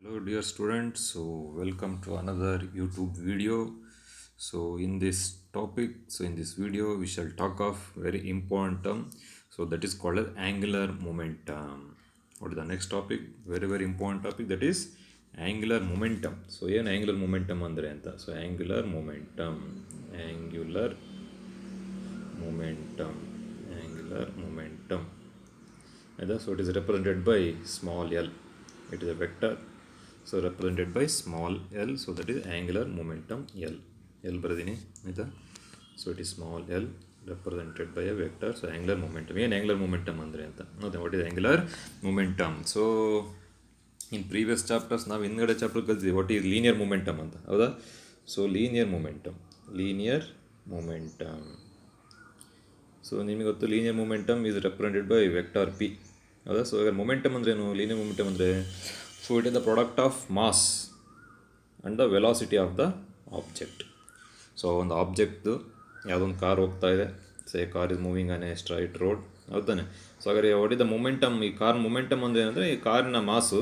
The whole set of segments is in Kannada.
Hello dear students, so welcome to another YouTube video. In this video we shall talk of very important term, so that is called as angular momentum. What is the next topic? Very important topic, that is angular momentum. So ಏನು angular momentum ಅಂದರೆ ಅಂತ, so angular momentum angular momentum either. So it is represented by small l, it is a vector, so represented by small l, so that is angular momentum l ಬರೆದೀನಿ ಆಯಿತಾ. So it is small L represented by a vector, so angular momentum. ಏನು angular momentum ಅಂದರೆ ಅಂತ ನೋಡಿದೆ. What is angular momentum? So in previous chapters ನಾವು ಹಿಂದ್ಗಡೆ ಚಾಪ್ಟರ್ ಕಲ್ತಿದ್ದೀವಿ ವಾಟ್ ಈಸ್ ಲೀನಿಯರ್ ಮೊಮೆಂಟಮ್ ಅಂತ, ಹೌದಾ. ಸೊ ಲೀನಿಯರ್ ಮೊಮೆಂಟಮ್ ಸೊ ನಿಮಗೆ ಗೊತ್ತು linear momentum is represented by vector P, ಹೌದಾ. ಸೊ ಈಗ ಮೊಮೆಂಟಮ್ ಅಂದ್ರೇನು? ಲೀನಿಯರ್ ಮೊಮೆಂಟಮ್ ಅಂದರೆ so it is the product of mass and the velocity of the object. So ಒಂದು ಆಬ್ಜೆಕ್ಟ್ದು ಯಾವುದೊಂದು ಕಾರ್ ಹೋಗ್ತಾ ಇದೆ, say car is moving on a straight road, ಹೌದಾನೆ. ಸೊ ಹಾಗಾದ್ರೆ ವಾಟ್ ಇಸ್ ದ ಮೊಮೆಂಟಮ್? ಈ ಕಾರ್ ಮೊಮೆಂಟಮ್ ಅಂದರೆ ಏನಂದರೆ ಈ ಕಾರಿನ mass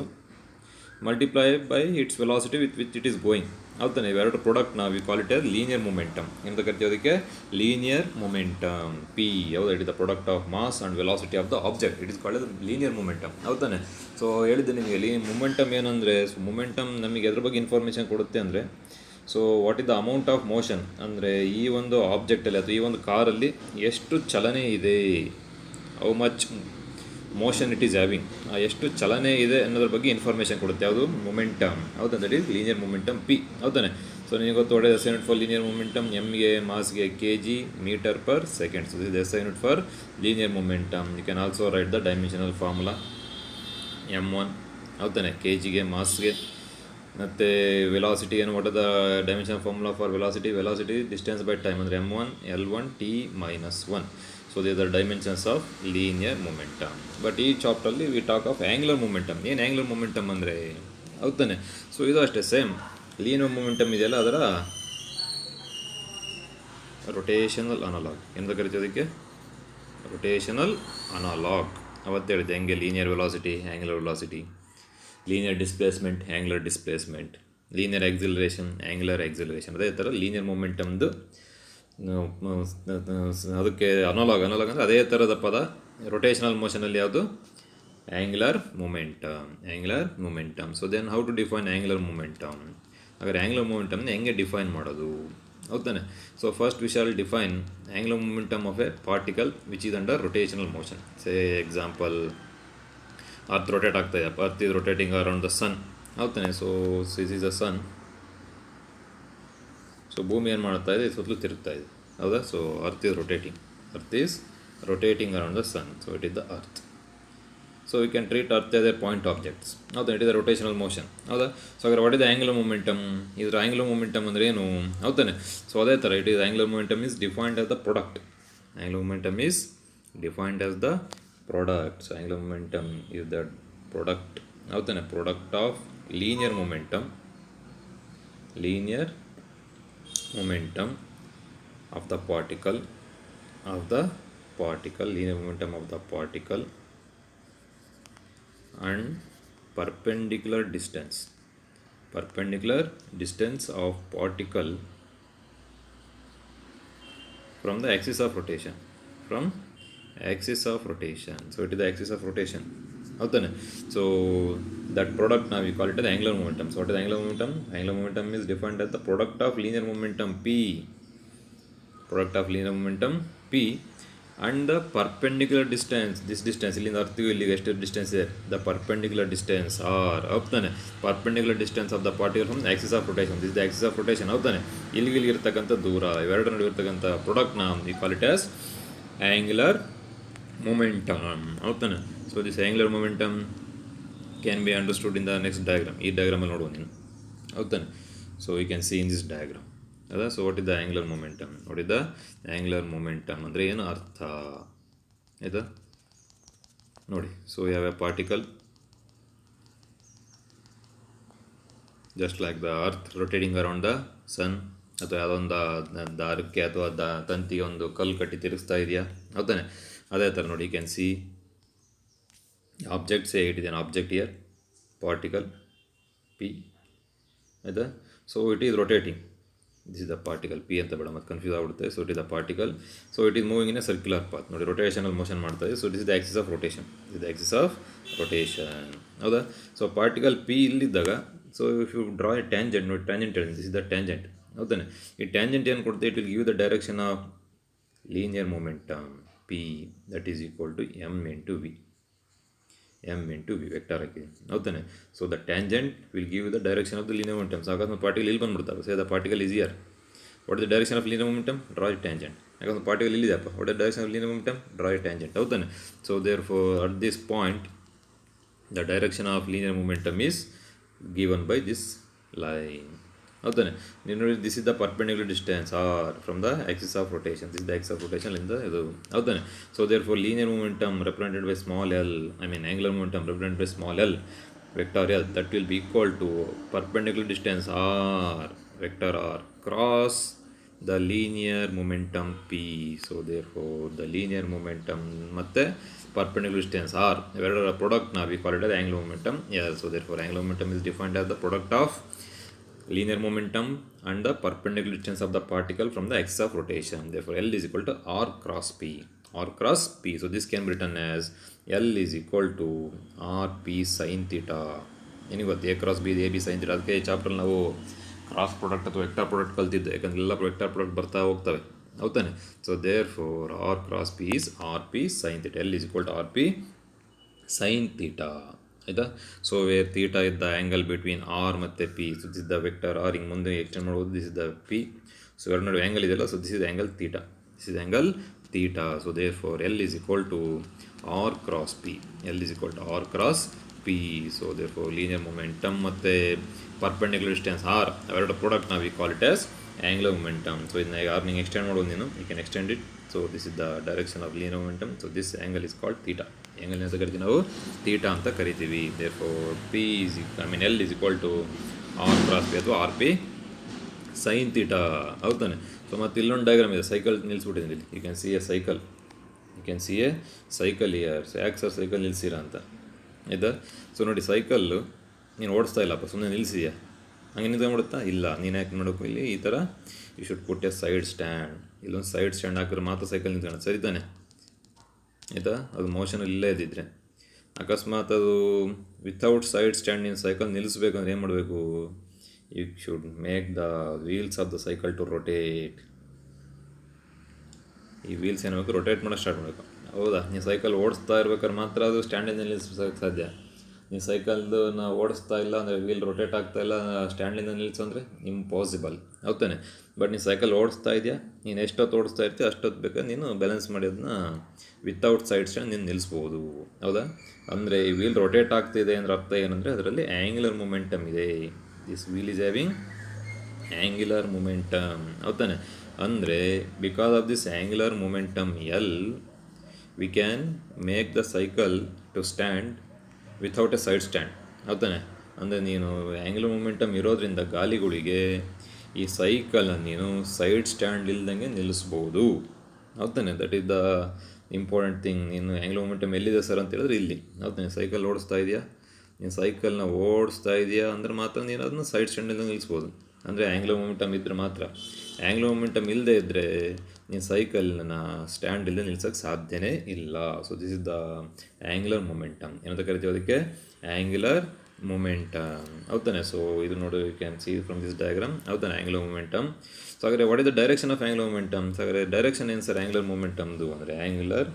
multiply by its velocity with which it is going, ಹೌದಾನೆ. ಇವೆರಡು ಪ್ರಾಡಕ್ಟ್ ನಾವು we call it as linear momentum ಅಂತ ಕರಿತೀವಿ. ಅದಕ್ಕೆ ಲೀನಿಯರ್ ಮೊಮೆಂಟಮ್ ಪಿ, ಹೌದಾ. It is the product of mass and velocity of the object, it is called linear momentum, ಹೌದಾನೆ. ಸೊ ಹೇಳಿದ್ದೆ ನಿಮಗೆ ಮೊಮೆಂಟಮ್ ಏನಂದರೆ, ಸೊ ಮೊಮೆಂಟಮ್ ನಮಗೆ ಎದ್ರ ಬಗ್ಗೆ ಇನ್ಫಾರ್ಮೇಷನ್ ಕೊಡುತ್ತೆ ಅಂದರೆ, so what is the amount of motion, ಅಂದರೆ ಈ ಒಂದು ಆಬ್ಜೆಕ್ಟಲ್ಲಿ ಅಥವಾ ಈ ಒಂದು ಕಾರಲ್ಲಿ ಎಷ್ಟು ಚಲನೆ ಇದೆ, how much motion it is having, ಎಷ್ಟು ಚಲನೆ ಇದೆ ಅನ್ನೋದ್ರ ಬಗ್ಗೆ ಇನ್ಫಾರ್ಮೇಷನ್ ಕೊಡುತ್ತೆ ಯಾವುದು? ಮೊಮೆಂಟಮ್, ಹೌದಾ. That is linear momentum P, ಹೌದಾನೆ. ಸೊ ನಿಮಗೆ ಗೊತ್ತು what is S I unit for linear momentum? ಎಮ್ಗೆ ಮಾಸ್ಗೆ K G metre per second. So this S I unit for linear momentum. You can also write the dimensional formula m1, ಹೌದಾನೆ. ಕೆ ಜಿಗೆ ಮಾಸ್ಗೆ ಮತ್ತು ವೆಲಾಸಿಟಿ ಏನು? What the dimensional formula for velocity distance by time ಅಂದರೆ m1 L1 t minus 1. So they are dimensions of linear momentum. But ಈ ಚಾಪ್ಟ್ರಲ್ಲಿ we talk of angular momentum. ಏನು ಆ್ಯಂಗ್ಯುಲರ್ ಮೊಮೆಂಟಮ್ ಅಂದರೆ, ಹೌದಾನೆ. ಸೊ ಇದು ಅಷ್ಟೇ ಸೇಮ್ ಲೀನಿಯರ್ ಮೊಮೆಂಟಮ್ ಇದೆಯಲ್ಲ, ಅದರ ರೊಟೇಷನಲ್ ಅನಲಾಗ್ ಎಂದು ಕರಿತೀವಿ. ಅದಕ್ಕೆ ರೊಟೇಷನಲ್ ಅನಲಾಗ್. ಅವತ್ತು ಹೇಳಿದೆ ಹೆಂಗೆ linear velocity, angular velocity, linear displacement, angular displacement, linear acceleration, angular acceleration. ಅದೇ ಥರ ಲೀನಿಯರ್ ಮೊಮೆಂಟಮ್ದು ಅದಕ್ಕೆ ಅನಲಾಗ್ ಅಂದರೆ ಅದೇ ಥರದ ಪದ. ರೊಟೇಷನಲ್ ಮೋಷನಲ್ಲಿ ಯಾವುದು? Angular momentum. So then how to define angular momentum? ಹಾಗಾದ್ರೆ ಆ್ಯಂಗ್ಯುಲರ್ ಮೊಮೆಂಟಮ್ನ ಹೆಂಗೆ ಡಿಫೈನ್ ಮಾಡೋದು, ಹೌದಾನೆ. So first we shall define angular momentum of a particle which is under rotational motion. Say example, earth rotate ಆಗ್ತಾಯಿದೆ, earth is rotating around the sun, ಹೌದಾನೆ. So this is the sun. So ಭೂಮಿ ಏನು ಮಾಡ್ತಾ ಇದೆ? ಸುತ್ತಲೂ ತಿರುಗ್ತಾ ಇದೆ, ಹೌದಾ. So earth is rotating around the sun, so it is the earth. So you can treat earth as a point objects, ಹೌದಾ. It is the rotational motion, ಹೌದಾ. ಸೊ ಹಾಗಾದ್ರೆ what is the angular momentum? ಇದರ ಆ್ಯಂಗ್ಯುಲರ್ ಮೊಮೆಂಟಮ್ ಅಂದರೆ ಏನು, ಹೌದಾನೆ. ಸೊ ಅದೇ ಥರ it is angular momentum is defined as the product. Angular momentum is defined as the product. So angular momentum is the product, ಹೌದಾನೆ. Product of linear momentum of the particle, linear momentum of the particle and perpendicular distance of particle from the axis of rotation. So it is the axis of rotation, ಹೌದಾನೆ. ಸೊ ದಟ್ ಪ್ರಾಡಕ್ಟ್ ನಾವು we call it as angular momentum. So what is angular momentum? Angular momentum is defined as the product of linear momentum P and the perpendicular distance. This distance ಇಲ್ಲಿಂದ ಅರ್ತಿಗೂ ಇಲ್ಲಿಗೆ ಎಷ್ಟು ಡಿಸ್ಟೆನ್ಸ್ ಇದೆ? ದ ಪರ್ಪೆಂಡಿಕ್ಯುಲರ್ ಡಿಸ್ಟೆನ್ಸ್ ಆರ್, ಹೌದಾನೆ. Perpendicular distance of the particle from axis of rotation. This the axis of rotation, ಹೌದಾನೆ. ಇಲ್ಲಿಗೆ ಇರ್ತಕ್ಕಂಥ ದೂರ, ಇವೆರಡು ನಡುವೆ ಇರ್ತಕ್ಕಂಥ ಪ್ರಾಡಕ್ಟ್ನ we call it as angular momentum, ಹೌದಾನೆ. So this angular momentum can be understood in the next diagram. ಈ ಡಯಾಗ್ರಾಮಲ್ಲಿ ನೋಡುವ ನೀನು, ಹೌದಾನೆ. So you can see in this diagram, ಹೌದಾ. So what is the angular momentum? What is the angular momentum ಅಂದರೆ ಏನು ಅರ್ಥ, ಆಯಿತಾ. ನೋಡಿ, ಸೊ ಯಾವ particle just like the earth rotating around the sun, ಅಥವಾ ಯಾವುದೊಂದು ದಾರಕ್ಕೆ ಅಥವಾ ತಂತಿಗೆ ಒಂದು ಕಲ್ಲು ಕಟ್ಟಿ ತಿರುಗಿಸ್ತಾ ಇದೆಯಾ, ಹೌದಾನೆ. ಅದೇ ಥರ ನೋಡಿ, you can see object. Say it is an object here, particle P ಆಯಿತಾ. So it is rotating. This is the particle P ಅಂತ ಬೇಡ ಮತ್ತು ಕನ್ಫ್ಯೂಸ್ ಆಗಿಬಿಡುತ್ತೆ. So it is the particle. So it is moving in a circular path. ನೋಡಿ ರೊಟೇಷನಲ್ ಮೋಷನ್ ಮಾಡ್ತಾಯಿದೆ. So this is the axis of rotation. This is the axis of rotation, ಹೌದಾ. ಸೊ ಪಾರ್ಟಿಕಲ್ ಪಿ ಇಲ್ಲಿದ್ದಾಗ, so if you draw A tangent, ನೋಡಿ ಟ್ಯಾಂಜೆಂಟ್ ಹೇಳಿ, ದಿಸ್ ಇಸ್ ದ ಟ್ಯಾಂಜೆಂಟ್, ಹೌದಾನೆ. ಈ ಟ್ಯಾಂಜೆಂಟ್ ಏನು ಕೊಡುತ್ತೆ, it will give the direction of linear momentum P that is equal to M into V. M into V vector ಹಾಕಿದೆ, ಹೌದಾನೆ. So the tangent will give the direction of the linear momentum. So ಹಾಗಾದ್ರೆ ಪಾರ್ಟಿಕಲ್ ಇಲ್ಲಿ ಬಂದ್ಬಿಡ್ತಾರೆ. So the particle is here. What is the direction of linear momentum? Draw a tangent. ಯಾಕಂದ್ರೆ particle ಇಲ್ಲಿದೆಯಪ್ಪ. What is the direction of linear momentum? Draw a tangent, ಹೌದಾನೆ. So therefore at this point the direction of linear momentum is given by this line, ಹೌದಾನೆ. ನೀವು ನೋಡಿ this is the perpendicular distance R from the axis of rotation. This the axis of rotation ಇಂದ ಇದು, ಹೌದಾನೆ. So therefore linear momentum represented by small L, I mean angular momentum represented by small L vector L, that will be equal to perpendicular distance R vector R cross the linear momentum P. So therefore the linear momentum ಮತ್ತೆ perpendicular distance R, where a product now we call it as angular momentum. Yeah, so therefore angular momentum is defined as the product of linear momentum and the perpendicular distance of the particle from the axis of rotation. Therefore L is equal to R cross P. R cross P. So this can be written as L is equal to R P sin theta. ಏನಿಗೆ ಗೊತ್ತು, A cross B, A B sine theta. ಅದಕ್ಕೆ ಈ ಚಾಪ್ಟ್ರಲ್ಲಿ ನಾವು ಕ್ರಾಸ್ ಪ್ರಾಡಕ್ಟ್ ಅಥವಾ ವೆಕ್ಟರ್ ಪ್ರಾಡಕ್ಟ್ ಕಲ್ತಿದ್ದೆ, ಯಾಕಂದರೆ ಎಲ್ಲ ವೆಕ್ಟರ್ ಪ್ರಾಡಕ್ಟ್ ಬರ್ತಾ ಹೋಗ್ತವೆ, ಹೌದಾನೆ. So therefore R cross P is R P sine theta. L is equal to R P sine theta, ಆಯಿತಾ. ಸೊ ವೇರ್ ಥೀಟಾ ಇದ್ದ ಆ್ಯಂಗಲ್ ಬಿಟ್ವೀನ್ ಆರ್ ಮತ್ತು P. So this is the vector R, ಹಿಂಗೆ ಮುಂದೆ ಎಕ್ಸ್ಟೆಂಡ್ ಮಾಡ್ಬೋದು. This is the P. So ಎರಡು ನಡುವೆ ಆ್ಯಂಗಲ್ ಇದೆಯಲ್ಲ, so this is angle theta. This is angle theta. So therefore L is equal to R cross P. L is equal to R cross P. So therefore linear momentum ಮತ್ತು perpendicular distance R ಅವೆರಡು ಪ್ರಾಡಕ್ಟ್ ನಾವು we call it as angular momentum. So ಇದನ್ನ ಯಾರು ನೀವು ಎಕ್ಸ್ಟೆಂಡ್ ಮಾಡ್ಬೋದು, ನೀನು you can extend it. So this is the direction of linear momentum. So this angle is called theta. Angle ಅಂತ ಕರಿತೀವಿ ನಾವು, ಥೀಟಾ ಅಂತ ಕರಿತೀವಿ. therefore P is L is equal to R cross P ಅಥವಾ R P ಸೈನ್ ಥೀಟಾ, ಹೌದಾನೆ. ಸೊ ಮತ್ತು ಇಲ್ಲೊಂದು ಡಯಾಗ್ರಾಮ್ ಇದೆ, ಸೈಕಲ್ ನಿಲ್ಲಿಸ್ಬಿಟ್ಟಿದ್ದೀನಿ ಇಲ್ಲಿ. You can see a cycle, you can see a cycle here. So ಯಾಕೆ ಸರ್ ಸೈಕಲ್ ನಿಲ್ಲಿಸಿರ ಅಂತ, ಆಯಿತಾ. ಸೊ ನೋಡಿ ಸೈಕಲ್ಲು ನೀನು ಓಡಿಸ್ತಾ ಇಲ್ಲಪ್ಪ, ಸುಮ್ಮನೆ ನಿಲ್ಲಿಸಿದ್ಯಾ, ಹಂಗೆ ನಿಂತ್ಕೊಂಡ್ಬಿಡುತ್ತಾ? ಇಲ್ಲ. ನೀನು ಯಾಕೆ ನೋಡೋಕೆ ಇಲ್ಲಿ ಈ ಥರ you should put a side stand. ಇಲ್ಲೊಂದು ಸೈಡ್ ಸ್ಟ್ಯಾಂಡ್ ಹಾಕಿದ್ರೆ ಮಾತ್ರ ಸೈಕಲ್ ನಿಂತ್ಕೊಳ್ಳೋದು, ಸರಿ ತಾನೆ, ಆಯಿತಾ. ಅದು ಮೋಷನ್ ಇಲ್ಲೇ ಇದ್ದಿದ್ರೆ, ಅಕಸ್ಮಾತ್ ಅದು ವಿತೌಟ್ ಸೈಡ್ ಸ್ಟ್ಯಾಂಡ್ ನೀನು ಸೈಕಲ್ ನಿಲ್ಲಿಸ್ಬೇಕಂದ್ರೆ ಏನು ಮಾಡಬೇಕು? You should make the wheels of the cycle to rotate. ಈ ವೀಲ್ಸ್ ಏನಾಗಬೇಕು, ರೊಟೇಟ್ ಮಾಡೋಕ್ಕೆ ಸ್ಟಾರ್ಟ್ ಮಾಡಬೇಕು, ಹೌದಾ. ನೀವು ಸೈಕಲ್ ಓಡಿಸ್ತಾ ಇರ್ಬೇಕಾದ್ರೆ ಮಾತ್ರ ಅದು ಸ್ಟ್ಯಾಂಡಿಂದ ನಿಲ್ಲಿಸೋಕ್ಕೆ ಸಾಧ್ಯ. ನೀವು ಸೈಕಲ್ದು ನಾವು ಓಡಿಸ್ತಾ ಇಲ್ಲ ಅಂದರೆ, ವೀಲ್ ರೊಟೇಟ್ ಆಗ್ತಾಯಿಲ್ಲ, ಸ್ಟ್ಯಾಂಡಿಂದ ನಿಲ್ಲಿಸು ಅಂದರೆ ಇಂಪಾಸಿಬಲ್, ಹೌದಾನೆ. ಬಟ್ ನೀನು ಸೈಕಲ್ ಓಡಿಸ್ತಾ ಇದೆಯಾ, ನೀನು ಎಷ್ಟೊತ್ತು ಓಡಿಸ್ತಾ ಇರ್ತೀಯ ಅಷ್ಟೊತ್ತು ಬೇಕಾದ್ರೆ ನೀನು ಬ್ಯಾಲೆನ್ಸ್ ಮಾಡಿ ಅದನ್ನ ವಿತೌಟ್ ಸೈಡ್ ಸ್ಟ್ಯಾಂಡ್ ನೀನು ನಿಲ್ಲಿಸ್ಬೋದು, ಹೌದಾ. ಅಂದರೆ ಈ ವೀಲ್ ರೊಟೇಟ್ ಆಗ್ತಿದೆ ಅಂದರೆ ಅರ್ಥ ಏನಂದರೆ ಅದರಲ್ಲಿ ಆ್ಯಂಗ್ಯುಲರ್ ಮೊಮೆಂಟಮ್ ಇದೆ. This wheel is having angular momentum, ಹೌದಾನೆ. ಅಂದರೆ because of this angular momentum L we can make the cycle to stand without a side stand, ಹೌದಾನೆ. ಅಂದರೆ ನೀನು ಆ್ಯಂಗ್ಯುಲರ್ ಮೊಮೆಂಟಮ್ ಇರೋದ್ರಿಂದ ಗಾಲಿಗಳಿಗೆ ಈ ಸೈಕಲನ್ನು ನೀನು ಸೈಡ್ ಸ್ಟ್ಯಾಂಡ್ ಇಲ್ದಂಗೆ ನಿಲ್ಲಿಸ್ಬೋದು, ಹೌದಾನೆ. That is the important thing. ನೀನು ಆ್ಯಂಗ್ಯುಲರ್ ಮೊಮೆಂಟಮ್ ಎಲ್ಲಿದೆ ಸರ್ ಅಂತ ಹೇಳಿದ್ರೆ ಇಲ್ಲಿ, ಹೌದಾನೆ. ಸೈಕಲ್ ಓಡಿಸ್ತಾ ಇದೆಯಾ, ನೀನು ಸೈಕಲ್ನ ಓಡಿಸ್ತಾ ಇದೆಯಾ ಅಂದರೆ ಮಾತ್ರ ನೀನು ಅದನ್ನು ಸೈಡ್ ಸ್ಟ್ಯಾಂಡಿಂದ ನಿಲ್ಲಿಸ್ಬೋದು. ಅಂದರೆ ಆ್ಯಂಗ್ಯುಲರ್ ಮೊಮೆಂಟಮ್ ಇದ್ದರೆ ಮಾತ್ರ. ಆ್ಯಂಗ್ಯುಲರ್ ಮೊಮೆಂಟಮ್ ಇಲ್ಲದೆ ಇದ್ದರೆ ನೀನು ಸೈಕಲ್ನ ಸ್ಟ್ಯಾಂಡ್ ಇಲ್ಲದೆ ನಿಲ್ಸೋಕ್ಕೆ ಸಾಧ್ಯನೇ ಇಲ್ಲ. So this is the angular momentum. ಏನಂತ ಕರಿತೀವಿ ಅದಕ್ಕೆ? ಆ್ಯಂಗ್ಯುಲರ್ ಮೊಮೆಂಟಮ್, ಹೌದಾನೆ. ಸೊ ಇದು ನೋಡಿ, you can see from this diagram, ಹೌದಾನೆ, ಆ್ಯಂಗ್ಯುಲರ್ ಮೊಮೆಂಟಮ್. ಸೊ ಹಾಗಾದರೆ what is the direction of angular momentum? So ಹಾಗಾದರೆ ಡೈರೆಕ್ಷನ್ ಏನು ಸರ್ ಆ್ಯಂಗ್ಯುಲರ್ ಮೊಮೆಂಟಮ್ದು ಅಂದರೆ ಆ್ಯಂಗ್ಯುಲರ್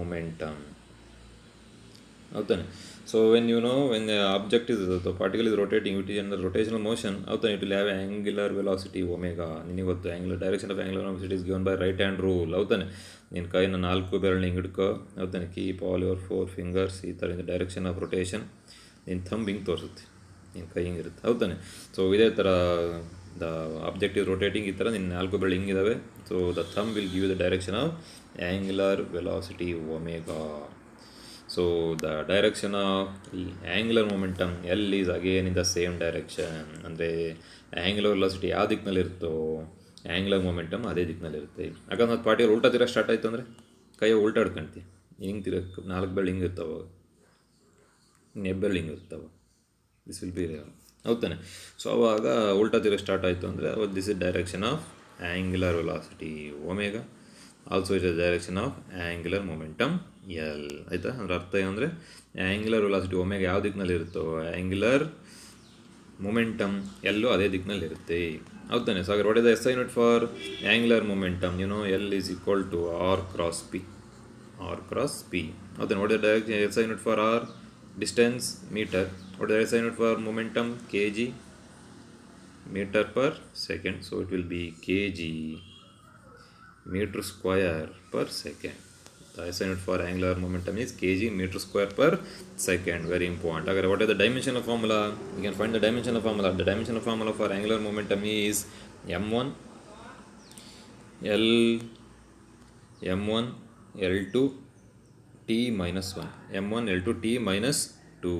ಮೊಮೆಂಟಮ್, ಹೌದಾನೆ. So when the object is, the particle is rotating, it is under rotational motion, howthan it will have angular velocity omega. ನಿನಗೆ ಗೊತ್ತು angular direction of angular velocity is given by right hand rule, ಹೌದಾನೆ. ನಿನ್ನ ಕೈನ 4 ಬೆರಳನ್ನ ಹಿಂಗೆ ಹಿಡ್ಕೊ, ಹೌದಾನೆ. ಕೀಪ್ ಆಲ್ ಯುವರ್ 4 fingers ಈ ಥರ in the direction of rotation. ನಿನ್ನ ಥಂಬ್ ಹಿಂಗೆ ತೋರಿಸುತ್ತೆ, ನಿನ್ನ ಕೈ ಹಿಂಗಿರುತ್ತೆ, ಹೌದಾನೆ. ಸೊ ಇದೇ ಥರ ದ ಆಬ್ಜೆಕ್ಟ್ ಇಸ್ ರೊಟೇಟಿಂಗ್, ಈ ಥರ ನಿನ್ನ 4 ಬೆರಳು ಹಿಂಗಿದ್ದಾವೆ. So the thumb will give the direction of angular velocity omega. So the direction of angular momentum L is again in the same direction. ಅಂದರೆ ಆ್ಯಂಗ್ಯುಲರ್ ವೆಲಾಸಿಟಿ ಯಾವ ದಿಕ್ಕಿನಲ್ಲಿರುತ್ತೋ ಆ್ಯಂಗ್ಯುಲರ್ ಮೊಮೆಂಟಮ್ ಅದೇ ದಿಕ್ಕಿನಲ್ಲಿರುತ್ತೆ. ಯಾಕಂದ್ರೆ ಅದು ಪಾರ್ಟಿಗಳು ಉಲ್ಟಾ ತಿರ ಸ್ಟಾರ್ಟ್ ಆಯಿತು ಅಂದರೆ ಕೈ ಉಲ್ಟಾ ಹಿಡ್ಕೊಂತೀವಿ, ಹಿಂಗೆ ತಿರಕ್ಕೆ 4 ಬೆರಳು ಹಿಂಗೆ ಇರ್ತಾವೆ, ಹೆಬ್ಬೆರಳು ಹಿಂಗೆ ಇರ್ತಾವೆ. ದಿಸ್ ವಿಲ್ ಬಿ ಹೌದಾನೆ. ಸೊ ಅವಾಗ ಉಲ್ಟಾ ತಿರುಗಿ ಸ್ಟಾರ್ಟ್ ಆಯಿತು ಅಂದರೆ ಅವಾಗ this is direction of angular velocity omega, also it is direction of angular momentum L. ಆಯಿತಾ? ಅಂದ್ರೆ ಅರ್ಥ ಏನಂದರೆ ಆ್ಯಂಗ್ಯುಲರ್ ವೆಲಾಸಿಟಿ ಒಮೆಗಾ ಯಾವ ದಿಕ್ಕಿನಲ್ಲಿ ಇರುತ್ತೋ ಆ್ಯಂಗ್ಯುಲರ್ ಮೊಮೆಂಟಮ್ ಎಲ್ಲೂ ಅದೇ ದಿಕ್ಕಿನಲ್ಲಿರುತ್ತೆ. ಹೌದಾನೆ. ಸೊ ಹಾಗಾದ್ರೆ what is the S I unit for angular momentum? L is equal to R cross P. R cross P. ಹೌದಾನೆ. What is the S I unit for R? Distance metre. What is the SI unit for momentum? kg, meter per second. So it will be kg meter square per second. The SI unit for angular momentum is kg meter square per second. Very important. Again, what is the dimensional formula? You can find the dimensional formula. The dimensional formula for angular momentum is m1 L m1 L2 t minus 1. m1 L2 t minus 2.